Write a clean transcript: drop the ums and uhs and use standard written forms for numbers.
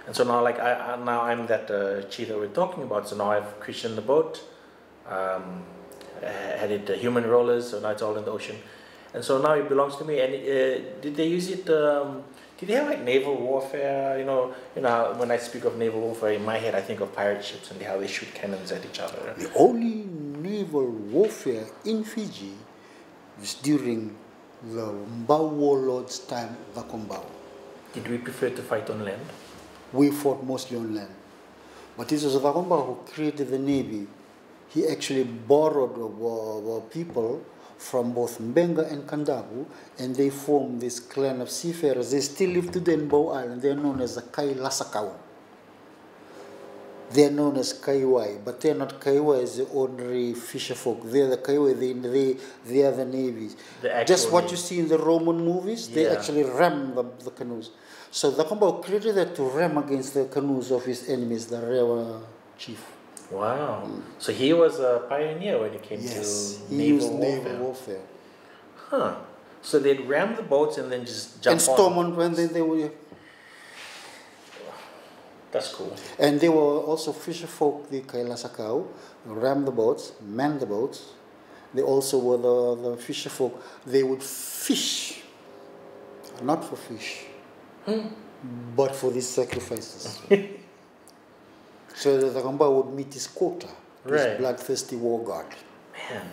And so now, like now I'm that chief that we're talking about. So now I've christened the boat, had it human rollers. So now it's all in the ocean, and so now it belongs to me. And did they use it? Did they have like naval warfare? When I speak of naval warfare in my head, I think of pirate ships and how they shoot cannons at each other. The only naval warfare in Fiji was during the Mbau warlords' time, Vakumbau. Did we prefer to fight on land? We fought mostly on land. But it was Vakumbau who created the Navy. He actually borrowed people from both Mbenga and Kandabu, and they formed this clan of seafarers. They still live today in Bow Island. They're known as the Kai Lasakau. They're known as Kaiwai, but they're not Kaiwai as the ordinary fisher folk. They're the Kaiwai, they are the navies. Just what you see in the Roman movies, they actually ram the canoes. So the Vakumbau created that to ram against the canoes of his enemies, the Rewa chief. Wow. So he was a pioneer when it came to naval warfare. Huh. So they'd ram the boats and then just jump and storm on when they were... That's cool. And they were also fisher folk, the Kailasakau, ram the boats, man the boats. They also were the fisher folk. They would fish, not for fish, but for these sacrifices. So the Vakumbau would meet his quota, his bloodthirsty war god. Man.